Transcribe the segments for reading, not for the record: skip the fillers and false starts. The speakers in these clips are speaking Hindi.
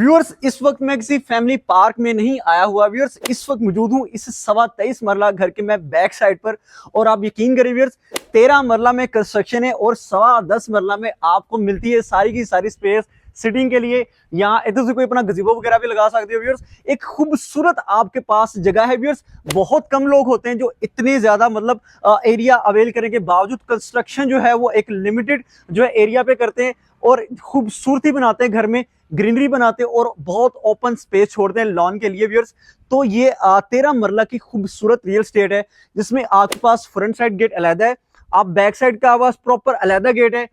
व्यूअर्स, इस वक्त मैं किसी फैमिली पार्क में नहीं आया हुआ। व्यूअर्स, इस वक्त मौजूद हूँ इस 23 मरला घर के मैं बैक साइड पर, और आप यकीन करें व्यूअर्स, 13 मरला में कंस्ट्रक्शन है और 10.25 मरला में आपको मिलती है सारी की सारी स्पेस सिटिंग के लिए। यहाँ इधर से कोई अपना गज़ीबो वगैरह भी लगा सकते हो व्यूअर्स। एक खूबसूरत आपके पास जगह है व्यूअर्स। बहुत कम लोग होते हैं जो इतने ज्यादा मतलब एरिया अवेल करने के बावजूद कंस्ट्रक्शन जो है वो एक लिमिटेड जो है एरिया पे करते हैं और खूबसूरती बनाते हैं, घर में ग्रीनरी बनाते हैं और बहुत ओपन स्पेस छोड़ते हैं लॉन के लिए व्यूअर्स। तो ये 13 मरला की खूबसूरत रियल स्टेट है जिसमें आपके पास फ्रंट साइड गेट अलग है, आप बैक साइड का पास प्रॉपर अलग गेट है।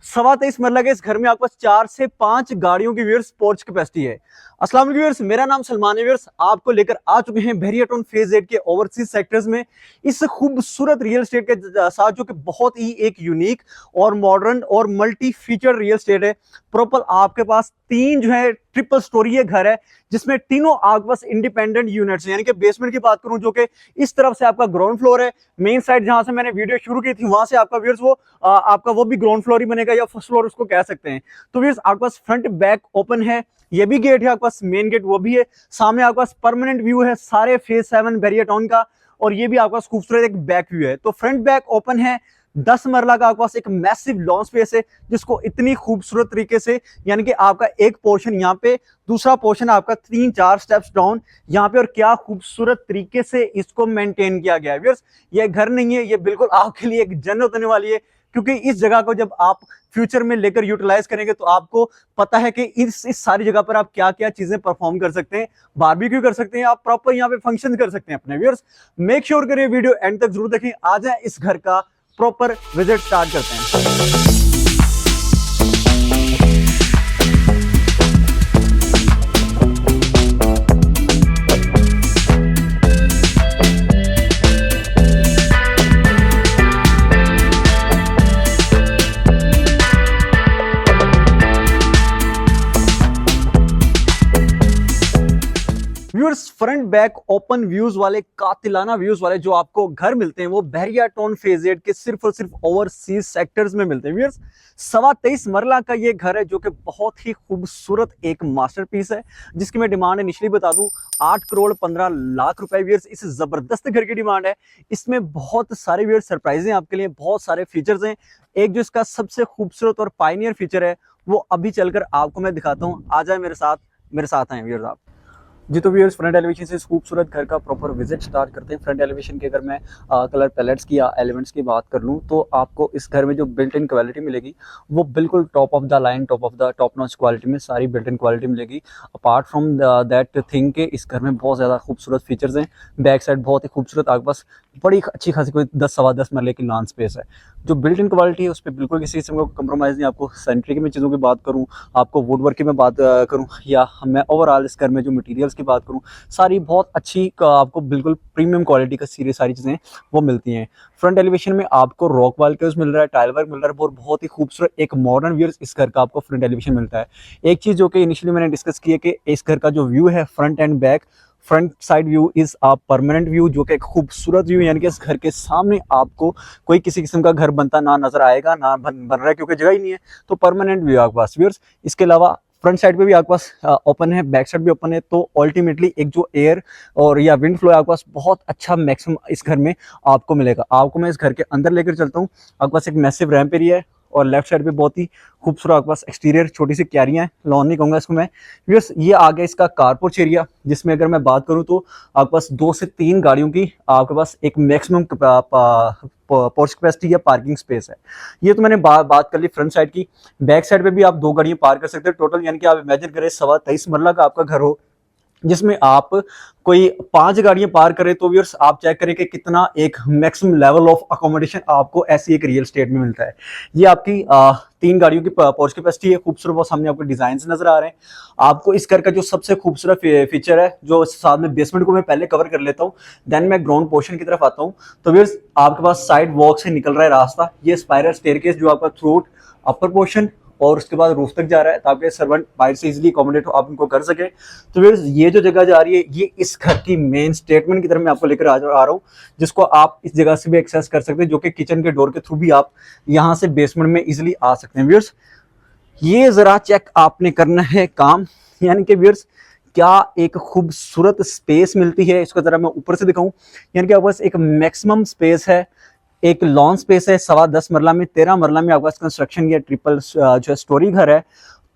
23.25 मरला के इस घर में आपके पास 4 से 5 गाड़ियों की व्यूअर्स पोर्च कैपेसिटी है। अस्सलाम वालेकुम व्यूअर्स, मेरा नाम सलमान है व्यूअर्स। आपको लेकर आ चुके हैं बहरिया टाउन फेज 8 के ओवरसीज सेक्टर्स में इस खूबसूरत रियल एस्टेट के साथ, जो कि बहुत ही एक यूनिक और मॉडर्न और मल्टी फीचर रियल एस्टेट है। प्रॉपर आपके पास 3 जो है ट्रिपल स्टोरी है घर है जिसमें तीनों आपके पास इंडिपेंडेंट यूनिट्स, यानी कि बेसमेंट की बात करूं जो कि इस तरफ से आपका ग्राउंड फ्लोर है। मेन साइड जहां से मैंने वीडियो शुरू की थी वहां से आपका व्यूअर्स वो आपका वो भी ग्राउंड फ्लोर ही बनेगा या फर्स्ट फ्लोर उसको कह सकते हैं। तो व्यूअर्स, आपके पास फ्रंट बैक ओपन है, ये भी गेट है आपके पास, मेन गेट वो भी है। सामने आपके पास परमानेंट व्यू है सारे फेज 7 बहरिया टाउन का, और ये भी आपके पास खूबसूरत एक बैक व्यू है। तो फ्रंट बैक ओपन है। 10 मरला का आपके पास एक मैसिव लॉन स्पेस है जिसको इतनी खूबसूरत तरीके से, यानी कि आपका एक पोर्शन यहाँ पे, दूसरा पोर्शन आपका 3-4 स्टेप्स डाउन यहाँ पे, और क्या खूबसूरत तरीके से इसको मेंटेन किया गया है व्यूअर्स। ये घर नहीं है, ये बिल्कुल आपके लिए एक जन्नत होने वाली है, क्योंकि इस जगह को जब आप फ्यूचर में लेकर यूटिलाइज करेंगे तो आपको पता है कि इस सारी जगह पर आप क्या क्या चीजें परफॉर्म कर सकते हैं। बारबेक्यू कर सकते हैं, आप प्रॉपर यहाँ पे फंक्शन कर सकते हैं अपने व्यूअर्स। मेक श्योर करिए वीडियो एंड तक जरूर देखें। आ जाए इस घर का प्रॉपर विजिट स्टार्ट करते हैं। Viewers, front back open views वाले, कातिलाना व्यूज वाले जो आपको घर मिलते हैं वो बहरिया टाउन फेज 8 के सिर्फ और सिर्फ ओवरसीज सेक्टर्स में मिलते हैं व्यूअर्स। 23.25 मरला का ये घर है जो कि बहुत ही खूबसूरत एक मास्टरपीस है, जिसकी मैं डिमांड इनिशियली बता दूं 8 करोड़ 15 लाख रुपए व्यूअर्स। इस जबरदस्त घर की डिमांड है। इसमें बहुत सारे व्यूअर्स सरप्राइज हैं आपके लिए, बहुत सारे फीचर्स हैं। एक जो इसका सबसे खूबसूरत और पायनियर फीचर है वो अभी चलकर आपको मैं दिखाता हूँ। आ जाए मेरे साथ आए व्यूअर्स आप जी। तो व्यूअर्स, फ्रंट एलिवेशन से इस खूबसूरत घर का प्रॉपर विजिट स्टार्ट करते हैं। फ्रंट एलिवेशन की अगर मैं कलर पैलेट्स की या एलिमेंट्स की बात कर लूँ तो आपको इस घर में जो बिल्ट इन क्वालिटी मिलेगी वो बिल्कुल top of the line, top notch quality में सारी बिल्ट इन क्वालिटी मिलेगी। अपार्ट फ्रॉम दैट थिंग के इस घर में बहुत ज़्यादा खूबसूरत फीचर्स हैं। बैक साइड बहुत ही खूबसूरत आपके पास बड़ी अच्छी खासी कोई 10-10.25 मरले की लॉन स्पेस है। जो बिल्ट इन क्वालिटी है उस पर बिल्कुल किसी किस्म का कंप्रोमाइज़ नहीं। आपको सैनिटरी की मैं चीज़ों की बात करूँ, आपको वुड वर्क की मैं बात करूँ, या मैं ओवरऑल इस घर में जो मटीरियल्स की बात करूँ, सारी बहुत अच्छी आपको बिल्कुल प्रीमियम क्वालिटी का सारी चीज़ें वो मिलती हैं। फ्रंट एलिवेशन में आपको रॉक वाल के मिल रहा है, टाइल वर्क मिल रहा है, और बहुत ही खूबसूरत एक मॉडर्न व्यू इस घर का आपको फ्रंट एलिवेशन मिलता है। एक चीज़ जो कि इनिशियली मैंने डिस्कस की है कि इस घर का जो व्यू है front end back, front side view is a permanent view, जो कि एक खूबसूरत व्यू, यानी कि इस घर के सामने आपको कोई किसी किस्म का घर बनता ना नजर आएगा, ना बन रहा है, क्योंकि जगह ही नहीं है। तो परमानेंट व्यू आपके पास व्यूअर्स। इसके अलावा फ्रंट साइड पे भी आपके पास ओपन है, बैक साइड भी ओपन है। तो अल्टीमेटली एक जो एयर और या विंड फ्लो है आपके पास बहुत अच्छा मैक्सिमम इस घर में आपको मिलेगा। आपको मैं इस घर के अंदर लेकर चलता हूँ। आपके पास एक मैसिव रैंप एरिया है और लेफ्ट साइड पे बहुत ही खूबसूरत आपके पास एक्सटीरियर छोटी सी क्यारियां हैं, लॉन नहीं कहूँगा इसको मैं व्यूअर्स। ये आ गया इसका कारपोर्च एरिया, जिसमें अगर मैं बात करूँ तो आपके पास 2 से 3 गाड़ियों की आपके पास एक मैक्सिमम पोर्च कैपेसिटी या पार्किंग स्पेस है। ये तो मैंने बात कर ली फ्रंट साइड की। बैक साइड पे भी आप 2 गाड़ियां पार्क कर सकते हैं टोटल, यानी कि आप इमेजिन करें 23.25 मरला का आपका घर हो जिसमें आप कोई 5 गाड़ियां पार करें, तो व्यूअर्स आप चेक करें कि कितना एक मैक्सिमम लेवल ऑफ अकोमोडेशन आपको ऐसी एक रियल स्टेट में मिलता है। ये आपकी 3 गाड़ियों की पोर्च कैपेसिटी है, खूबसूरत बहुत सामने आपको डिजाइन नजर आ रहे हैं। आपको इस घर का जो सबसे खूबसूरत फीचर है, जो साथ में बेसमेंट को मैं पहले कवर कर लेता हूँ, देन मैं ग्राउंड पोर्शन की तरफ आता हूँ। तो व्यूअर्स, आपके पास साइड वॉक से निकल रहा है रास्ता, ये स्पाइरल स्टेयरकेस जो आपका थ्रू अपर पोर्शन और उसके बाद रूफ तक जा रहा है, ताकि सर्वेंट बाहर से इजीली अकोमोडेट आप इनको कर सके। तो फिर ये जो जगह जा रही है ये इस घर की मेन स्टेटमेंट की तरफ मैं आपको लेकर आ रहा हूँ, जिसको आप इस जगह से भी एक्सेस कर सकते हैं, जो कि किचन के डोर के थ्रू भी आप यहाँ से बेसमेंट में इजीली आ सकते हैं। व्यूअर्स, ये जरा चेक आपने करना है काम, यानी कि व्यूअर्स क्या एक खूबसूरत स्पेस मिलती है। इसको जरा मैं ऊपर से दिखाऊं, यानी कि आपके पास एक मैक्सिमम स्पेस है, एक लॉन स्पेस है 10.25 मरला में, 13 मरला में आपका कंस्ट्रक्शन या ट्रिपल जो है स्टोरी घर है।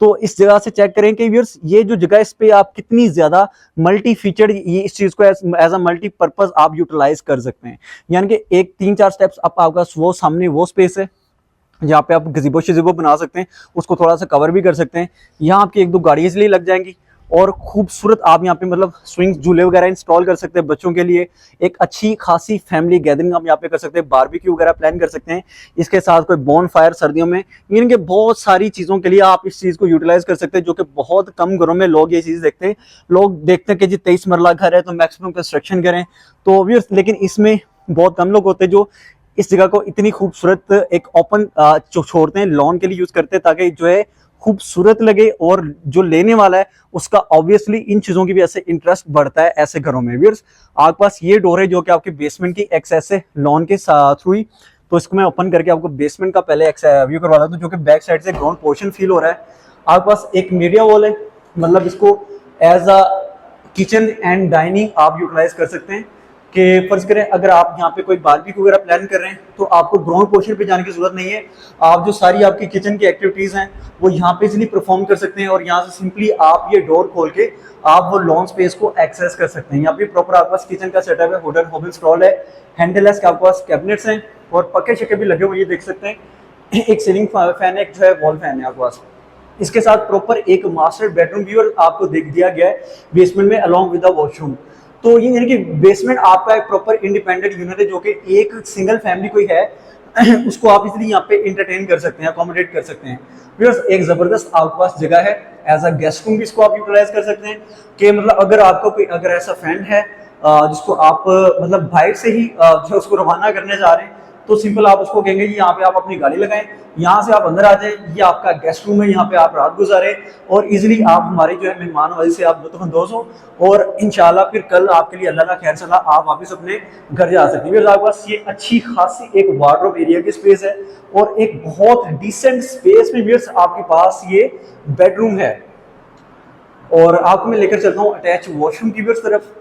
तो इस जगह से चेक करें कि व्यूअर्स ये जो जगह इस पे आप कितनी ज्यादा मल्टी फीचर्ड, ये इस चीज को एज अ मल्टी पर्पज आप यूटिलाइज कर सकते हैं। यानी कि एक 3-4 स्टेप्स आप आपका वो सामने वो स्पेस है जहाँ पे आप गजीबो शिजीबो बना सकते हैं, उसको थोड़ा सा कवर भी कर सकते हैं। यहाँ आपकी 1-2 गाड़ी इसलिए लग जाएंगी और खूबसूरत आप यहाँ पे मतलब स्विंग झूले वगैरह इंस्टॉल कर सकते हैं बच्चों के लिए। एक अच्छी खासी फैमिली गैदरिंग आप यहाँ पे कर सकते हैं, बारबेक्यू वगैरह प्लान कर सकते हैं। इसके साथ कोई बॉन फायर सर्दियों में, यानी कि बहुत सारी चीज़ों के लिए आप इस चीज़ को यूटिलाइज कर सकते हैं, जो कि बहुत कम घरों में लोग ये चीज़ देखते हैं। लोग देखते हैं कि जी 23 मरला घर है तो मैक्सिमम कंस्ट्रक्शन करें, तो व्यूअर्स लेकिन इसमें बहुत कम लोग होते हैं जो इस जगह को इतनी खूबसूरत एक ओपन छोड़ते हैं, लॉन के लिए यूज करते हैं, ताकि जो है खूबसूरत लगे और जो लेने वाला है उसका ऑब्वियसली इन चीजों की वजह से इंटरेस्ट बढ़ता है ऐसे घरों में। व्यूअर्स आपके पास ये डोर है जो कि आपके बेसमेंट की एक्सेस है लॉन के थ्रू ही, तो इसको मैं ओपन करके आपको बेसमेंट का पहले व्यू करवा देता हूं, जो कि बैक साइड से ग्राउंड पोर्शन फील हो रहा है। आपके पास एक मीडिया वॉल है, मतलब इसको as a kitchen and dining आप यूटिलाइज कर सकते हैं। कि फर्ज करें अगर आप यहाँ पे कोई बारबेक्यू वगैरह प्लान कर रहे हैं तो आपको ग्राउंड पोर्शन पे जाने की जरूरत नहीं है। आप जो सारी आपकी किचन की एक्टिविटीज हैं वो यहाँ पे इजिली परफॉर्म कर सकते हैं, और यहाँ से सिंपली आप ये डोर खोल के आप वो लॉन स्पेस को एक्सेस कर सकते हैं। यहाँ पे प्रॉपर आपके पास किचन का सेटअप है, वुडन होब इंस्टॉल है, हैंडलेस के आपके पास कैबिनेट्स हैं और पक्के शक्के भी लगे हुए, ये देख सकते हैं। एक सीलिंग फैन है, एक जो है वॉल फैन है आपके पास। इसके साथ प्रॉपर एक मास्टर बेडरूम व्यू आपको देख दिया गया है बेसमेंट में अलॉन्ग विद द वॉशरूम। तो ये यानी कि बेसमेंट आपका एक प्रॉपर इंडिपेंडेंट यूनिट है, जो कि एक सिंगल फैमिली कोई है उसको आप इसलिए यहाँ पे इंटरटेन कर सकते हैं, अकोमोडेट कर सकते हैं। व्यूअर्स एक जबरदस्त आपके पास जगह है, एज अ गेस्ट रूम भी इसको आप यूटिलाइज कर सकते हैं। कि मतलब अगर आपका कोई अगर ऐसा फ्रेंड है जिसको आप मतलब बाहर से ही जो उसको रवाना करने जा रहे हैं, तो सिंपल आप उसको कहेंगे कि यहाँ पे आप अपनी गाड़ी लगाएं, यहाँ से आप अंदर आ जाए, ये आपका गेस्ट रूम है, यहाँ पे आप रात गुजारें और इजीली आप हमारे जो है मेहमान नवाजी से आप लुत्फानंदोज हो, और इंशाल्लाह फिर कल आपके लिए अल्लाह का खैर चला आप वापस अपने घर जा सकते हैं। आपके पास ये अच्छी खासी एक वार्डरोब एरिया की स्पेस है और एक बहुत डिसेंट स्पेस में व्यूअर्स आपके पास ये बेडरूम है। और आपको मैं लेकर चलता हूँ अटैच वॉशरूम की तरफ।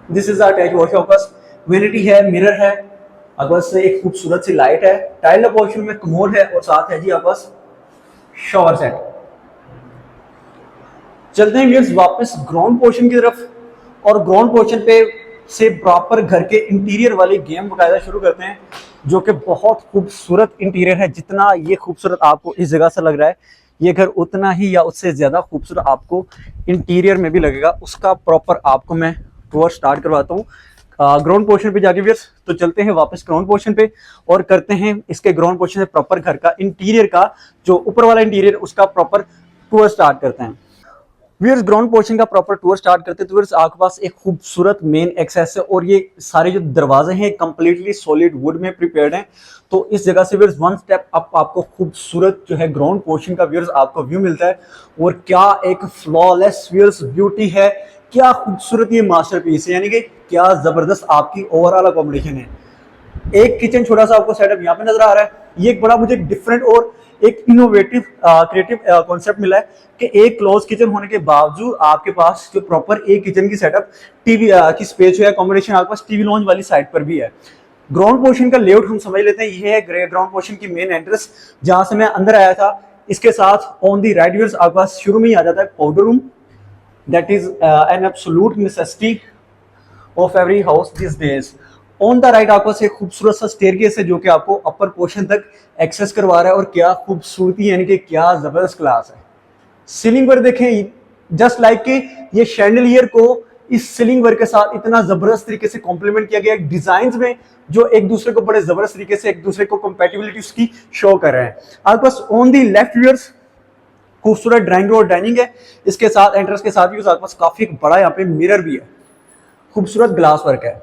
दिस इज अटैच वॉशरूम, आपके पास वेनिटी है, मिरर है, आपके पास एक खूबसूरत सी लाइट है, टाइल अप वॉशरूम में कमोड है और साथ है जी आपके पास शॉवर सेट। चलते हैं व्यूअर्स वापस ग्राउंड पोर्शन की तरफ, और ग्राउंड पोर्शन पे से प्रॉपर घर के इंटीरियर वाली गेम बकायदा शुरू करते हैं, जो कि बहुत खूबसूरत इंटीरियर है। जितना ये खूबसूरत आपको इस जगह से लग रहा है, ये घर उतना ही या उससे ज्यादा खूबसूरत आपको इंटीरियर में भी लगेगा। उसका प्रॉपर आपको मैं टूर स्टार्ट करवाता हूँ ग्राउंड पोर्शन पे जाके व्यूअर्स। तो चलते हैं वापस ग्राउंड पोर्शन पे और करते हैं इसके ग्राउंड पोर्शन से प्रॉपर घर का इंटीरियर का जो ऊपर वाला इंटीरियर उसका प्रॉपर टूर स्टार्ट करते हैं। व्यूअर्स ग्राउंड पोर्शन का प्रॉपर टूर स्टार्ट करते हैं तो व्यूअर्स आपके पास एक खूबसूरत मेन एक्सेस है, और ये सारे जो दरवाजे हैं कंप्लीटली सॉलिड वुड में प्रिपेयर्ड हैं। तो इस जगह से व्यूअर्स वन स्टेप अप आपको खूबसूरत जो है ग्राउंड पोर्शन का व्यूअर्स आपको व्यू मिलता है। और क्या एक फ्लॉलेस व्यूअर्स ब्यूटी है, क्या खूबसूरत ये मास्टरपीस है, यानी कि क्या जबरदस्त आपकी ओवरऑल अकोमोडेशन है। एक किचन छोटा सा आपको सेटअप यहाँ पे नजर आ रहा है। ये एक बड़ा मुझे डिफरेंट और एक इनोवेटिव क्रिएटिव कॉन्सेप्ट मिला है कि एक क्लोज किचन होने के बावजूद आपके पास जो प्रॉपर एक किचन की सेटअप टीवी की स्पेस है, अकोमोडेशन आपके पास टीवी लॉन्च वाली साइड पर भी है। ग्राउंड पोर्शन का लेआउट हम समझ लेते हैं। ये है ग्राउंड पोर्शन की मेन एंट्रेंस जहां से मैं अंदर आया था। इसके साथ ऑन दी राइट व्यूअर्स आपके पास शुरू में ही आ जाता है powder room, that is an absolute necessity of every house this days. On the right आपको से खूबसूरत सा स्टेयरकेस है जो कि आपको अपर पोर्शन तक एक्सेस करवा रहा है, और क्या खूबसूरती यानी कि क्या जबरदस्त क्लास है। सीलिंग पर देखें, जस्ट लाइक कि ये शैंडलियर को इस सीलिंग वर्क के साथ इतना जबरदस्त तरीके से कॉम्प्लीमेंट किया गया है डिजाइन में, जो एक दूसरे को बड़े जबरदस्त तरीके से एक दूसरे को कंपैटिबिलिटी उसकी शो कर रहे हैं। आपके pass on the left viewers खूबसूरत ड्राइंग और डाइनिंग है। इसके साथ एंट्रेंस के साथ भी आपके पास काफी बड़ा यहाँ पे मिरर भी है, खूबसूरत ग्लास वर्क है।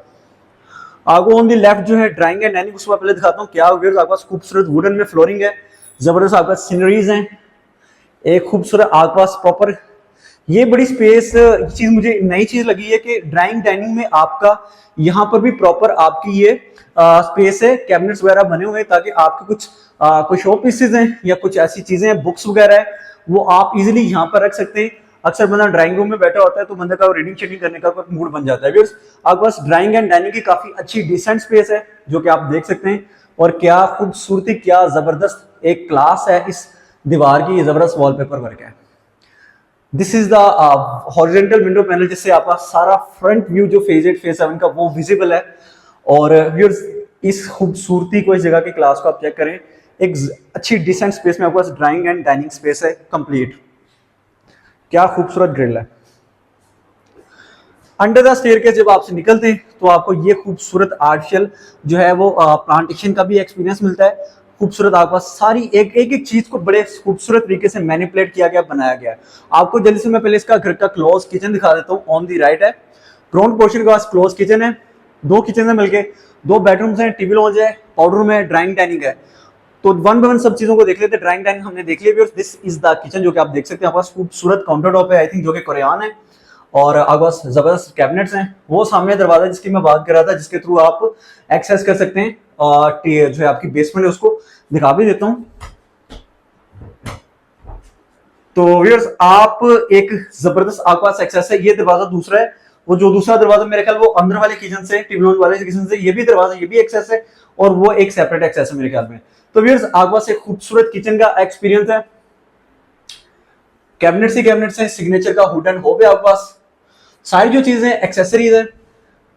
आपको ऑन दी लेफ्ट जो है ड्राइंग है डाइनिंग, उसको पहले दिखाता हूँ। क्या व्यूअर्स आपके पास खूबसूरत वुडन में फ्लोरिंग है, जबरदस्त आपके पास सीनरीज हैं, एक खूबसूरत आपके पास प्रॉपर ये बड़ी स्पेस। चीज मुझे नई चीज लगी है कि ड्राइंग डाइनिंग में आपका यहाँ पर भी प्रॉपर आपकी ये स्पेस है, कैबिनेट्स वगैरह बने हुए हैं ताकि आपके कुछ कोई शो पीसेज हैं या कुछ ऐसी चीजें हैं, बुक्स वगैरह है, वो आप इजीली यहाँ पर रख सकते हैं। अक्सर बंदा ड्राइंग रूम में बैठा होता है तो बंदे का रीडिंग शेडिंग करने का मूड बन जाता है। व्यूअर्स आपके पास ड्राइंग एंड डाइनिंग की काफी अच्छी डिसेंट स्पेस है जो कि आप देख सकते हैं, और क्या खूबसूरती, क्या जबरदस्त एक क्लास है इस दीवार की, जबरदस्त वॉलपेपर वर्क है। This is the horizontal window panel जिससे आपका सारा फ्रंट व्यू जो फेज 8 फेज 7 का वो विजिबल है। और व्यूअर्स इस खूबसूरती को, इस जगह की क्लास को आप चेक करें, एक अच्छी डिसेंट स्पेस में आपके पास ड्राइंग एंड डाइनिंग स्पेस है कंप्लीट। क्या खूबसूरत ग्रिल है। अंडर द स्टेयरकेस जब आपसे निकलते हैं तो आपको ये खूबसूरत आर्टिफिशियल जो है वो प्लांटेशन का भी एक्सपीरियंस मिलता है। खूबसूरत आपके पास सारी एक चीज को बड़े खूबसूरत तरीके से मैनिपुलेट किया गया, बनाया गया है। आपको जल्दी से मैं पहले इसका घर का क्लोज किचन दिखा देता हूँ। ऑन दी राइट है, ग्राउंड पोर्शन के पास क्लोज किचन है, दो किचन है मिलके, दो बेडरूम्स हैं, टीवी लॉन्ज है, पाउडर रूम है, ड्राइंग डाइनिंग है। तो वन बाय वन सब चीजों को देख लेते हैं। ड्राइंग डाइनिंग हमने देख लिया। दिस इज द किचन जो कि आप देख सकते हैं। आपके पास खूबसूरत काउंटर टॉप है, आई थिंक जो कि कोरियन है, और आपके पास जबरदस्त कैबिनेट्स हैं। वो सामने दरवाजा जिसकी मैं बात कर रहा था, जिसके थ्रू आप एक्सेस कर सकते हैं, और जो है आपकी बेसमेंट है उसको दिखा भी देता हूं। तो व्यूअर्स आप एक जबरदस्त आपके पास एक्सेस है। ये दरवाजा दूसरा है, वो जो दूसरा दरवाजा मेरे ख्याल वो अंदर वाले किचन से, टीवी लॉन्ज वाले किचन से, ये भी दरवाजा, ये भी एक्सेस है, और वो एक सेपरेट एक्सेस है मेरे ख्याल में। तो व्यूअर्स आपके पास एक खूबसूरत किचन का एक्सपीरियंस है। कैबिनेट से कैबिनेट है, सिग्नेचर का हुड एंड होब है आपके पास। सारी जो चीजें एक्सेसरीज है,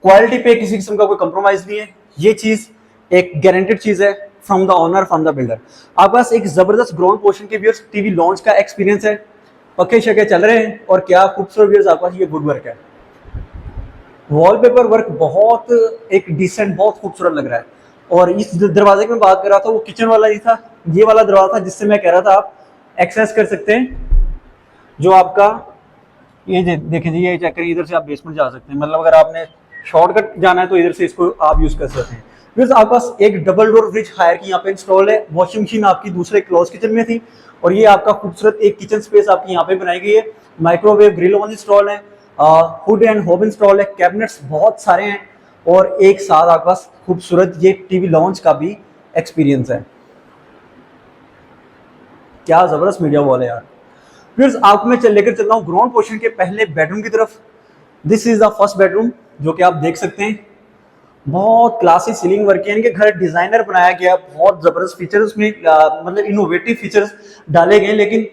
क्वालिटी पे किसी किस्म का कोई कंप्रोमाइज नहीं है। ये चीज एक गारंटेड चीज है from the owner, from the builder. आपके पास एक जबरदस्त ग्राउंड पोर्शन के व्यूअर्स टीवी लॉन्च का एक्सपीरियंस है, पक्के शके चल रहे हैं, और क्या खूबसूरत व्यूअर्स आपके पास ये वुड वर्क है। वॉलपेपर वर्क बहुत एक डिसेंट, बहुत खूबसूरत लग रहा है। और इस दरवाजे की मैं बात कर रहा था वो किचन वाला ही था, ये वाला दरवाजा था जिससे मैं कह रहा था आप एक्सेस कर सकते हैं। जो आपका ये देखें जी, ये चेक करिए, इधर से आप बेसमेंट जा सकते हैं। मतलब अगर आपने शॉर्टकट जाना है तो इधर से इसको आप यूज कर सकते हैं। फिर आपके पास एक डबल डोर फ्रिज हायर की यहाँ पे इंस्टॉल है। वॉशिंग मशीन आपकी दूसरे क्लोज किचन में थी, और ये आपका खूबसूरत एक किचन स्पेस आपकी यहाँ पे बनाई गई है। माइक्रोवेव ग्रिल ओवन इंस्टॉल है, हुड एंड होब इंस्टॉल है, कैबिनेट्स बहुत सारे हैं, और एक साथ आपके पास खूबसूरत ये टीवी लॉन्च का भी एक्सपीरियंस है। क्या जबरदस्त मीडिया वॉल है यार। फिर आपको मैं लेकर चल रहा हूँ ग्राउंड पोर्शन के पहले बेडरूम की तरफ। This is the first bedroom जो कि आप देख सकते हैं। बहुत क्लासी सीलिंग वर्क है, यानी कि घर डिजाइनर बनाया गया, बहुत जबरदस्त फीचर्स उसमें मतलब इनोवेटिव फीचर्स डाले गए, लेकिन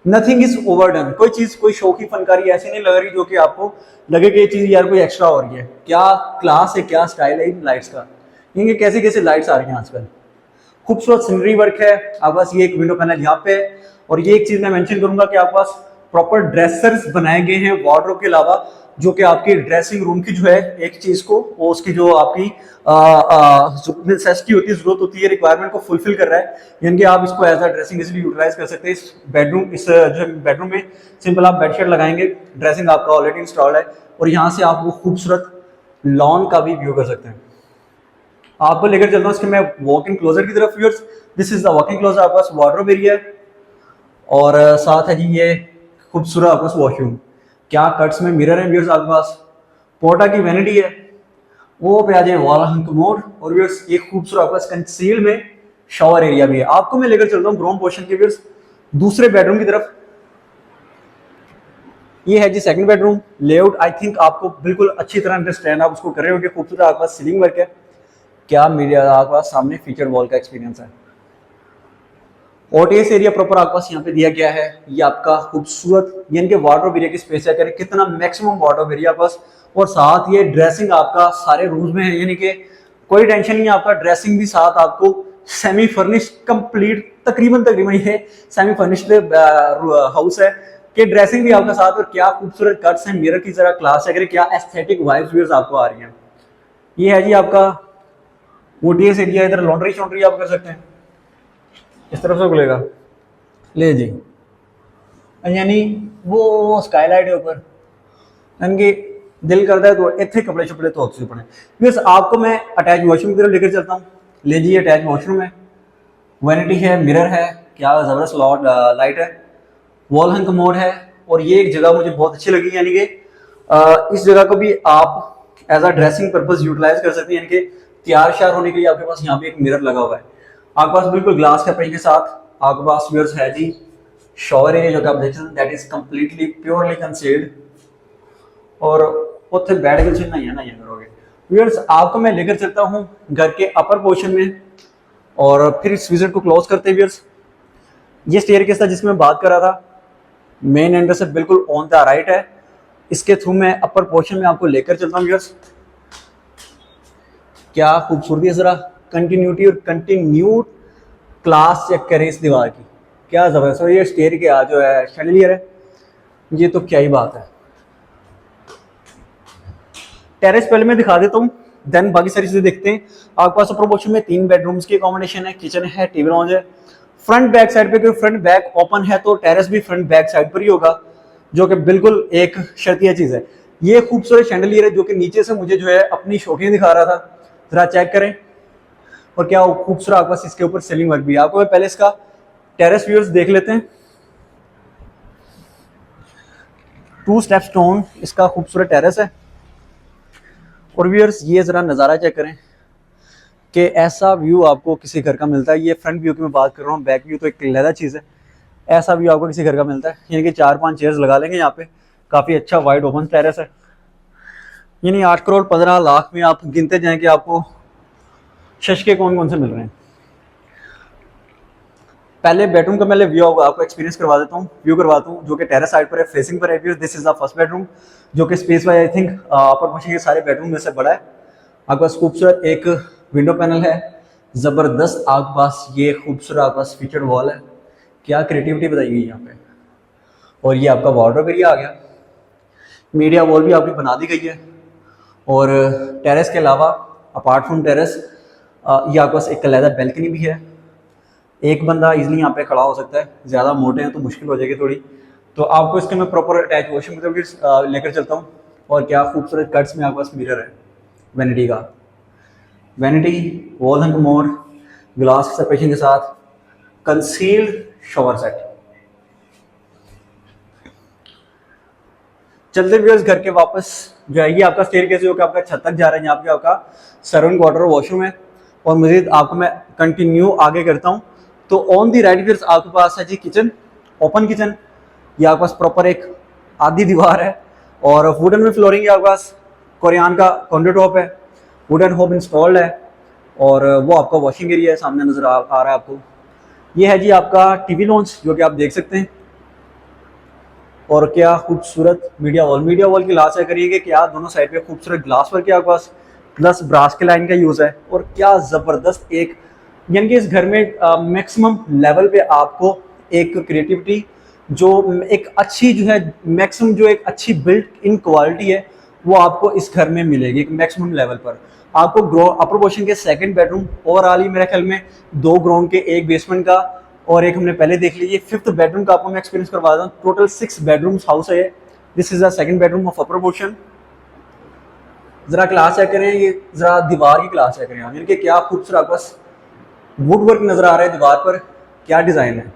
नथिंग इज ओवरडन। कोई चीज, कोई शो की फनकारी ऐसी नहीं लग रही जो कि आपको लगे कि ये चीज यार कोई एक्स्ट्रा हो रही है। क्या क्लास है, क्या स्टाइल है इन लाइट्स का, यानी कैसे कैसे लाइट्स आ रही हैं आजकल। खूबसूरत सीनरी वर्क है आपके पास। ये एक विंडो पैनल यहाँ पे है, और ये एक चीज मैं मेंशन करूंगा कि आपके पास प्रॉपर ड्रेसर्स बनाए गए हैं वार्डरोब के अलावा, जो कि आपकी ड्रेसिंग रूम की जो है एक चीज को, वो उसकी जो आपकी नेसेसिटी होती है, जरूरत होती है, रिक्वायरमेंट को फुलफिल कर रहा है, यानी कि आप इसको as a dressing easily utilize कर सकते हैं। इस बेडरूम, इस जो बेडरूम में सिंपल आप बेडशीट लगाएंगे, ड्रेसिंग आपका ऑलरेडी इंस्टॉल है, और यहाँ से आप वो खूबसूरत लॉन का भी व्यू कर सकते हैं। आपको लेकर चलता हूँ इसके मैं वॉक इन क्लोजर की तरफ। Viewers this is the walk in closure. आपके पास वार्डरोब एरिया है, और साथ है जी ये खूबसूरत आपके पास वॉशरूम। क्या कट्स में मिरर है व्यूअर्स। आपके पास पोर्टा की वैनिटी है, वो पे आ जाए वॉल हंग कमोड, और व्यूअर्स एक खूबसूरत आपके पास कंसील में शावर एरिया भी है। आपको मैं लेकर चलता हूँ ग्राउंड पोर्शन के व्यूअर्स दूसरे बेडरूम की तरफ। ये है जी second bedroom. Layout I think आपको बिल्कुल अच्छी तरह अंडरस्टैंड आप उसको कर रहे हो कि खूबसूरत आपके पास सीलिंग वर्क है। क्या मीडिया आपके पास सामने फीचर वॉल का एक्सपीरियंस है। ओटीएस एरिया प्रॉपर आपके पास यहाँ पे दिया गया है। ये आपका खूबसूरत यानी कि वार्डरोब एरिया की स्पेस है, करें कितना मैक्सिमम वार्डरोब एरिया पास, और साथ ये ड्रेसिंग आपका सारे रूम्स में है, यानी कि कोई टेंशन नहीं है। आपका ड्रेसिंग भी साथ आपको सेमी फर्निश्ड कंप्लीट, तकरीबन ये सेमी फर्निश्ड हाउस है कि ड्रेसिंग भी आपका साथ, और क्या खूबसूरत कट्स हैं, मिरर की जरा क्लास है, क्या एस्थेटिक वाइब्स व्यूअर्स आपको आ रही हैं। ये है जी आपका ओटीएस एरिया। इधर लॉन्ड्री शॉन्ड्री आप कर सकते हैं, इस तरफ से खुलेगा ले जी, यानी वो स्काईलाइट है ऊपर, यानी कि दिल करता है तो इतने कपड़े छपड़े तो होते पड़े। बस आपको मैं अटैच वॉशरूम की तरफ लेकर चलता हूँ। ले जी अटैच वॉशरूम है, वैनिटी है, मिरर है, क्या जबरदस्त लाइट है, वॉल हंग कमोड है, और ये एक जगह मुझे बहुत अच्छी लगी, यानी कि इस जगह को भी आप as a dressing purpose utilize कर सकते हैं, यानी कि तैयार श्यार होने के लिए आपके पास यहाँ पे एक मिरर लगा हुआ है। आपके पास बिल्कुल ग्लास कपड़े के साथ आपके पास व्यूअर्स है जी शॉवर एरिया जो कि आप देख सकते हैं that is completely purely concealed, और उत्थे बैठ के तुसीं नहाइया करोगे। व्यूअर्स आपको मैं लेकर चलता हूँ घर के अपर पोर्शन में और फिर इस विजिट को क्लोज करते हैं। व्यूअर्स ये स्टेयरकेस था जिसकी मैं बात कर रहा था, मेन एंट्रेंस से बिल्कुल ऑन द राइट है, इसके थ्रू मैं अपर पोर्शन में आपको लेकर चलता हूँ। व्यूअर्स क्या खूबसूरती है, जरा कंटिन्यूटी और कंटिन्यूड क्लास चेक करें इस दीवार की, क्या जबरदस्त। और ये स्टेयर के जो है शैंडिलियर है, ये तो क्या ही बात है। टेरेस पहले मैं दिखा देता हूँ, देन बाकी सारी चीजें देखते हैं। आपके पास अपर पोर्शन में 3 बेडरूम्स की अकोमोडेशन है, किचन है, टीवी लॉन्ज है। फ्रंट बैक साइड पे फ्रंट बैक ओपन है तो टेरेस भी फ्रंट बैक साइड पर ही होगा, जो कि बिल्कुल एक शर्तिया चीज है। ये खूबसूरत शैंडलियर है जो कि नीचे से मुझे जो है अपनी शौकीन दिखा रहा था, जरा चेक करें। और क्या खूबसूरत आपके पास इसके ऊपर सीलिंग वर्क भी है। आपको मैं पहले इसका टेरेस व्यूज देख लेते हैं। 2 स्टेप स्टोन इसका खूबसूरत टेरेस है। और व्यूअर्स ये जरा नज़ारा चेक करें कि ऐसा व्यू आपको किसी घर का मिलता है। ये फ्रंट व्यू की मैं बात कर रहा हूँ, बैक व्यू तो एक अलग चीज़ है। ऐसा व्यू आपको किसी घर का मिलता है, यानी कि 4-5 चेयर्स लगा लेंगे यहाँ पे, काफ़ी अच्छा वाइड ओपन टेरेस है। यानी 8 करोड़ 15 लाख में आप गिनते जाएं कि आपको शशके कौन कौन से मिल रहे हैं। पहले बेडरूम का मैं व्यू आपको एक्सपीरियंस करवा देता हूँ, व्यू करवाता हूँ, जो कि टेरेस साइड पर है, फेसिंग पर है। This is the first bedroom, जो कि space wise I think upper portion के सारे बेडरूम में से बड़ा है। आपके पास खूबसूरत एक विंडो पैनल है, ज़बरदस्त आपके पास ये खूबसूरत आपके पास फीचर्ड वॉल है, क्या क्रिएटिविटी बताई गई यहाँ पे। और ये आपका वार्डरोब एरिया आ गया, मीडिया वॉल भी आपकी बना दी गई है। और टेरेस के अलावा अपार्ट फ्रॉम टेरेस ये आपके पास एक अलग बैल्कनी भी है, एक बंदा इजीली यहाँ पे खड़ा हो सकता है, ज़्यादा मोटे हैं तो मुश्किल हो जाएगी थोड़ी। तो आपको इसके मैं प्रॉपर अटैच वॉशिंग मशीन लेकर चलता हूँ। और क्या खूबसूरत कट्स में आपके पास मिरर है वैनिटी का, वैनिटी वॉल हंग मोर ग्लास सेपरेशन के साथ कंसील्ड शॉवर सेट। चलते व्यूअर्स घर के वापस जो है, ये आपका स्टेयरकेस जो कि आपका छत तक जा रहा है, यहाँ पे आपका सर्वेंट क्वार्टर वॉशरूम है। और मजीद आपको मैं कंटिन्यू आगे करता हूँ तो ऑन दी राइट व्यूअर्स आपके पास है जी किचन, ओपन किचन। ये आपके पास प्रॉपर एक आधी दीवार है और वुडन में फ्लोरिंग है, आपके पास कोरियान का काउंटर टॉप है, वुडन होब इंस्टॉल्ड है। और वो आपका वॉशिंग एरिया है, सामने नजर आ रहा है आपको। ये है जी आपका टीवी लॉन्च जो कि आप देख सकते हैं। और क्या खूबसूरत मीडिया वॉल की ग्लास है, करिए क्या दोनों साइड पे खूबसूरत ग्लास वर्क है आपके पास, प्लस ब्रास के लाइन का यूज है। और क्या जबरदस्त एक, यानी कि इस घर में मैक्सिमम लेवल पे आपको एक क्रिएटिविटी जो एक अच्छी जो है मैक्सिमम जो एक अच्छी बिल्ट इन क्वालिटी है वो आपको इस घर में मिलेगी एक मैक्सिमम लेवल पर। आपको अपर पोर्शन के सेकंड बेडरूम ओवरऑल ही मेरे ख्याल में 2 ग्राउंड के, एक बेसमेंट का और एक हमने पहले देख लीजिए। 5th बेडरूम का आपको मैं एक्सपीरियंस करवा दूँ। टोटल 6 बेडरूम्स हाउस है। This is the second bedroom of upper portion. जरा क्लास चेक करें, ये जरा दीवार की क्लास चेक करें, यानी कि क्या खूबसूरत आपके पास वुड वर्क नजर आ रहा है दीवार पर, क्या डिजाइन है।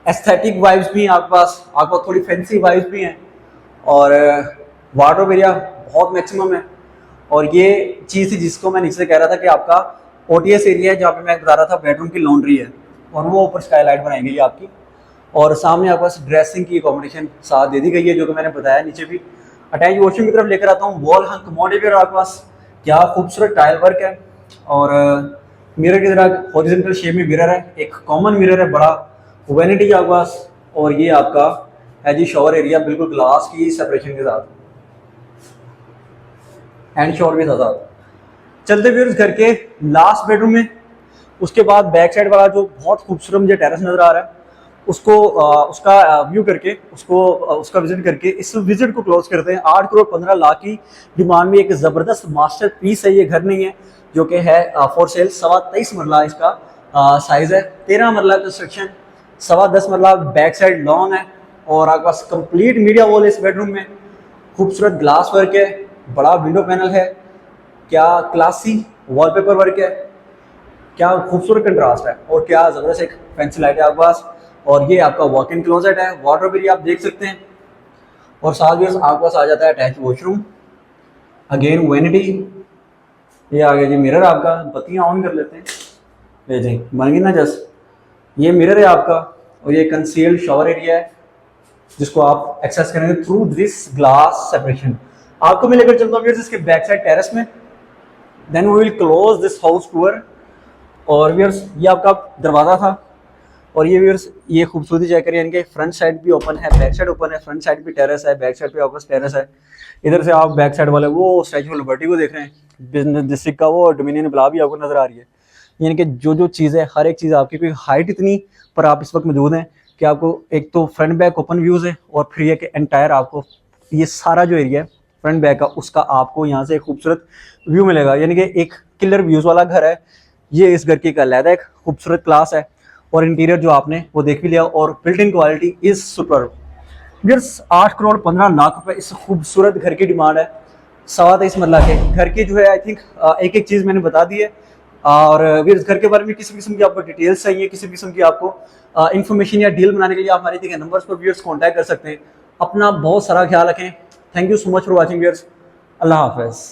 एस्थेटिक वाइब्स भी आपके पास थोड़ी फैंसी वाइब्स भी हैं। और वार्डरोब एरिया बहुत मैक्सिमम है। और ये चीज़ थी जिसको मैं नीचे कह रहा था कि आपका ओटीएस एरिया है, जहाँ पे मैं बता रहा था बेडरूम की लॉन्ड्री है और वो ऊपर स्काईलाइट बनाई गई है आपकी। और सामने आपके पास ड्रेसिंग की अकोमोडेशन साथ दे दी गई है, जो कि मैंने बताया। नीचे भी अटैच वॉशरूम की तरफ लेकर आता हूँ। वॉल हंग कमोड आपके पास, क्या खूबसूरत टाइल वर्क है। और मिरर की तरह हॉरिजॉन्टल शेप में मिरर है, एक कॉमन मिरर है बड़ा, वैनिटी आपके पास। और ये आपका है जी शॉवर एरिया, बिल्कुल ग्लास की सेपरेशन के साथ, हैंड शॉवर के साथ। चलते हुए घर के लास्ट बेडरूम में, उसके बाद बैक साइड वाला जो बहुत खूबसूरत मुझे टेरेस नजर आ रहा है उसको उसका व्यू करके उसका विजिट करके इस विजिट को क्लोज करते हैं। 8 करोड़ 15 लाख की डिमांड में एक जबरदस्त मास्टर पीस है। ये घर नहीं है जो कि है फॉर सेल। 23.25 मरला इसका साइज है, 13 मरला कंस्ट्रक्शन, 10.25 मरला बैक साइड लॉन है। और आपके पास कंप्लीट मीडिया वॉल है इस बेडरूम में, खूबसूरत ग्लास वर्क है, बड़ा विंडो पैनल है, क्या क्लासी वॉलपेपर वर्क है, क्या खूबसूरत कंट्रास्ट है। और क्या जबरदस्त एक फैंसी लाइट है आपके पास। और ये आपका वॉक इन क्लोजेट है, वार्डरोब एरिया आप देख सकते हैं। और साथ में आपके पास आ जाता है अटैच वॉशरूम, अगेन वैनिटी। ये आ गया जी मिरर आपका, बत्तियां ऑन कर लेते हैं, ये जी बन गई ना जस्ट। ये मिरर है आपका, और ये कंसील्ड शावर एरिया है जिसको आप एक्सेस करेंगे थ्रू दिस ग्लास सेपरेशन। आपको मैं लेकर चलता हूँ व्यूअर्स इसके बैक साइड टेरेस में, then we will close this house tour. और व्यूअर्स ये आपका दरवाजा था, और ये व्यूअर्स ये खूबसूरती चेक करिए, इनके फ्रंट साइड भी ओपन है, बैक साइड ओपन है, फ्रंट साइड भी टेरेस है, बैक साइड पे वापस टेरेस है। इधर से आप बैक साइड वाले वो स्टैचू ऑफ लिबर्टी को देख रहे हैं, बिजनेस डिस्ट्रिक्ट का वो डोमिनियन बिला भी आपको नजर आ रही है। यानी कि जो जो चीज़ है हर एक चीज़ आपकी, क्योंकि हाइट इतनी पर आप इस वक्त मौजूद हैं कि आपको एक तो फ्रंट बैक ओपन व्यूज़ है, और फिर ये कि एंटायर आपको ये सारा जो एरिया है फ्रंट बैक का उसका आपको यहाँ से एक खूबसूरत व्यू मिलेगा। यानी कि एक किलर व्यूज़ वाला घर है ये। इस घर की एक अलग एक खूबसूरत क्लास है, और इंटीरियर जो आपने वो देख भी लिया, और building quality is super. Viewers 8 crore 15 lakh रुपए इस खूबसूरत घर की डिमांड है। 23.25 मरला के घर की जो है आई थिंक एक एक चीज़ मैंने बता दी है। और व्यूअर्स घर के बारे में किसी किस्म की आपको डिटेल्स चाहिए, किसी किस्म की आपको इन्फॉर्मेशन या डील बनाने के लिए आप हमारे दिए नंबर्स पर व्यूअर्स कॉन्टैक्ट कर सकते हैं। अपना बहुत सारा ख्याल रखें। Thank you so much for watching viewers. अल्लाह हाफिज़।